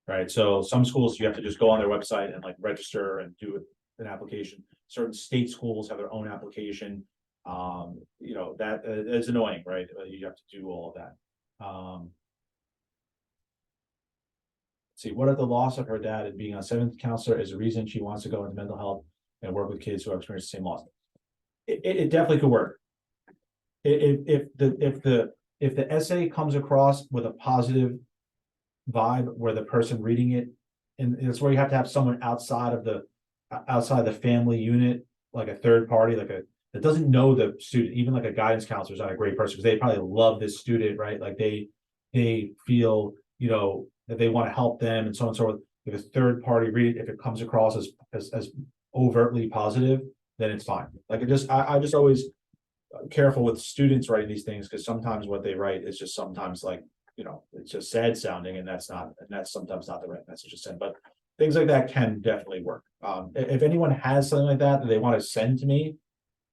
Right, so some schools you have to just go on their website and like register and do an application. Certain state schools have their own application. You know, that is annoying, right? You have to do all of that. See, what if the loss of her dad and being on seventh counselor is a reason she wants to go into mental health and work with kids who have experienced the same loss? It definitely could work. If the essay comes across with a positive vibe, where the person reading it, and it's where you have to have someone outside the family unit, like a third party, that doesn't know the student, even like a guidance counselor is not a great person, because they probably love this student, right? Like they feel, you know, that they want to help them and so on and so forth. If a third party read it, if it comes across as overtly positive, then it's fine. Like I just always careful with students writing these things, because sometimes what they write is just sometimes like, you know, it's just sad sounding, and that's sometimes not the right message to send. But things like that can definitely work. If anyone has something like that they want to send to me,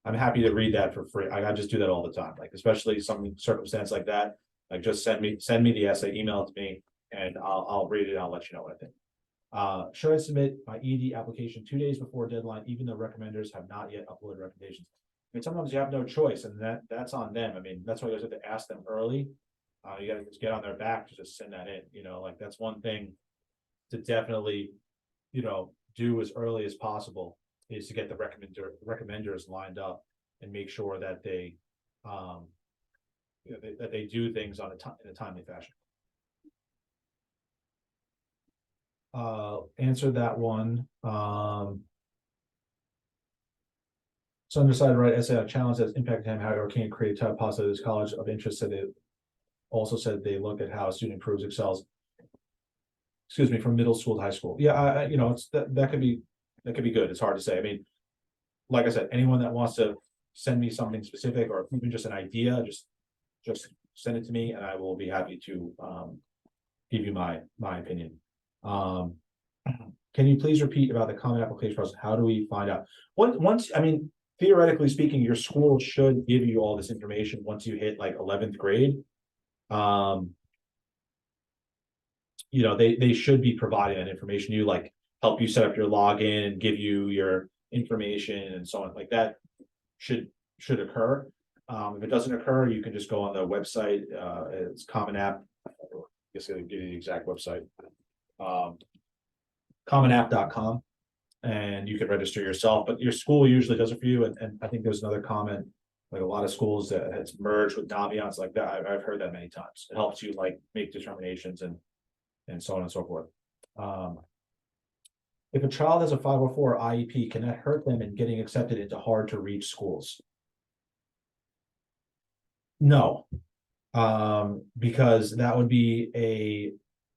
I'm happy to read that for free. I just do that all the time, like especially some circumstance like that. Like just send me the essay, email it to me, and I'll read it and I'll let you know what I think. Should I submit my ED application 2 days before deadline, even though recommenders have not yet uploaded recommendations? I mean, sometimes you have no choice, and that's on them. I mean, that's why you guys have to ask them early. You gotta just get on their back to just send that in, you know, like that's one thing to definitely, you know, do as early as possible, is to get the recommenders lined up and make sure that they, you know, that they do things in a timely fashion. Answer that one. So undecided right essay on challenge that's impacted him, however, can't create a positive this college of interest. So they also said they look at how a student improves, excels, excuse me, from middle school to high school. Yeah, you know, it's that could be good. It's hard to say. I mean, like I said, anyone that wants to send me something specific, or even just an idea, just send it to me, and I will be happy to give you my opinion. Can you please repeat about the common application process? How do we find out? Once, I mean, theoretically speaking, your school should give you all this information once you hit like 11th grade. You know, they should be providing that information. You like help you set up your login, give you your information, and so on. Like that should occur. If it doesn't occur, you can just go on the website. It's Common App. I guess I'll give you the exact website. commonapp.com, and you can register yourself, but your school usually does it for you. And I think there's another comment, like a lot of schools that has merged with Naviance like that. I've heard that many times. It helps you like make determinations and so on and so forth. If a child has a 504 IEP, can that hurt them in getting accepted into hard to reach schools? No, because that would be a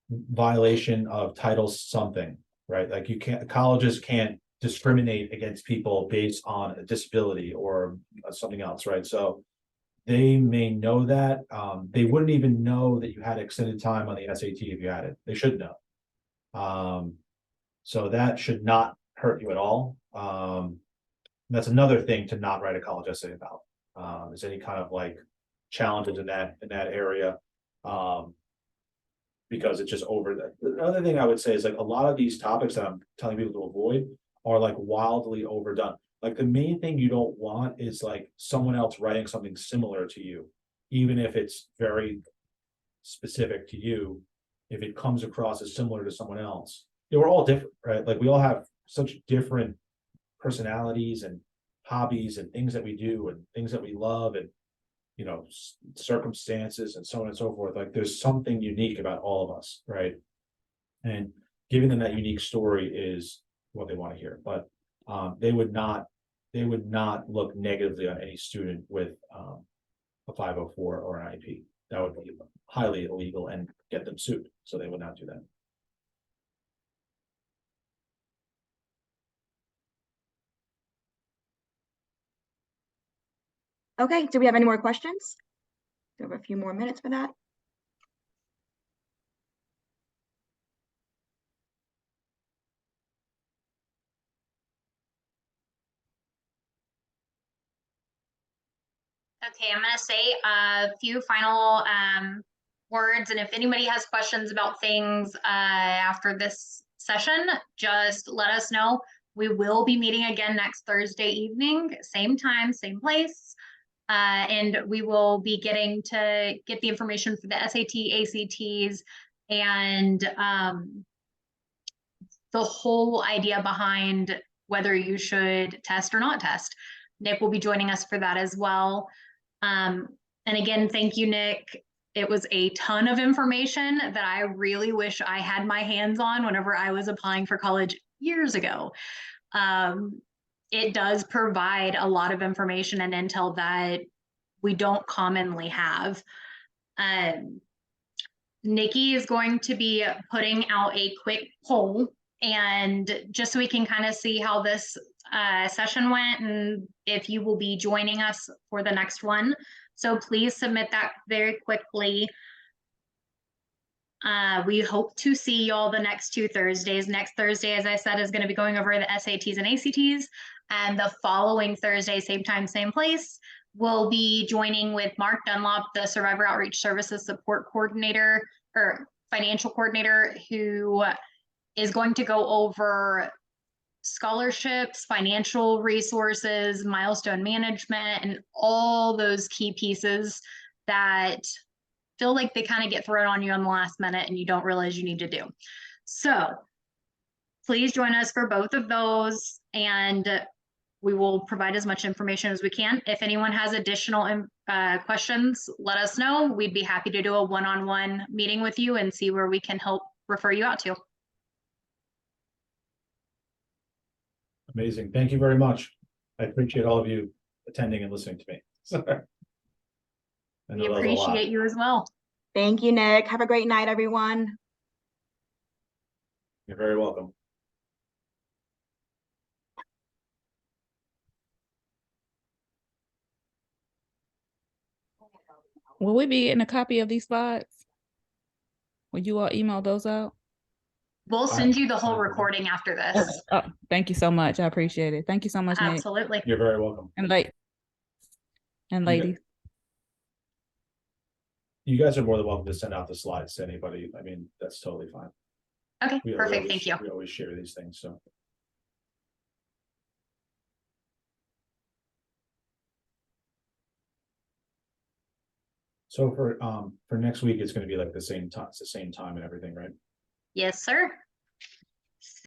violation of Title something, right? Like colleges can't discriminate against people based on a disability or something else, right? So they may know that. They wouldn't even know that you had extended time on the SAT if you had it. They should know. So that should not hurt you at all. That's another thing to not write a college essay about. Is any kind of like challenges in that area. Because it's just over that. The other thing I would say is like a lot of these topics that I'm telling people to avoid are like wildly overdone. Like the main thing you don't want is like someone else writing something similar to you, even if it's very specific to you. If it comes across as similar to someone else, we're all different, right? Like we all have such different personalities and hobbies and things that we do and things that we love and circumstances and so on and so forth. Like there's something unique about all of us, right? And giving them that unique story is what they want to hear. But they would not look negatively on any student with a 504 or an IP. That would be highly illegal and get them sued. So they would not do that. Okay, do we have any more questions? We have a few more minutes for that. Okay, I'm gonna say a few final words, and if anybody has questions about things after this session, just let us know. We will be meeting again next Thursday evening, same time, same place. And we will be getting to get the information for the SAT, ACTs, and the whole idea behind whether you should test or not test. Nick will be joining us for that as well. And again, thank you, Nick. It was a ton of information that I really wish I had my hands on whenever I was applying for college years ago. It does provide a lot of information and intel that we don't commonly have. Nikki is going to be putting out a quick poll, and just so we can kind of see how this session went and if you will be joining us for the next one. So please submit that very quickly. We hope to see y'all the next 2 Thursdays. Next Thursday, as I said, is going to be going over the SATs and ACTs. And the following Thursday, same time, same place, we'll be joining with Mark Dunlop, the Survivor Outreach Services Support Coordinator or Financial Coordinator, who is going to go over scholarships, financial resources, milestone management, and all those key pieces that feel like they kind of get thrown on you in the last minute and you don't realize you need to do. So please join us for both of those, and we will provide as much information as we can. If anyone has additional questions, let us know. We'd be happy to do a one-on-one meeting with you and see where we can help refer you out to. Amazing. Thank you very much. I appreciate all of you attending and listening to me. We appreciate you as well. Thank you, Nick. Have a great night, everyone. You're very welcome. Will we be getting a copy of these slides? Will you all email those out? We'll send you the whole recording after this. Oh, thank you so much. I appreciate it. Thank you so much, Nick. Absolutely. You're very welcome. And ladies. You guys are more than welcome to send out the slides to anybody. I mean, that's totally fine. Okay, perfect. Thank you. We always share these things, so. So for next week, it's going to be like the same time, it's the same time and everything, right? Yes, sir.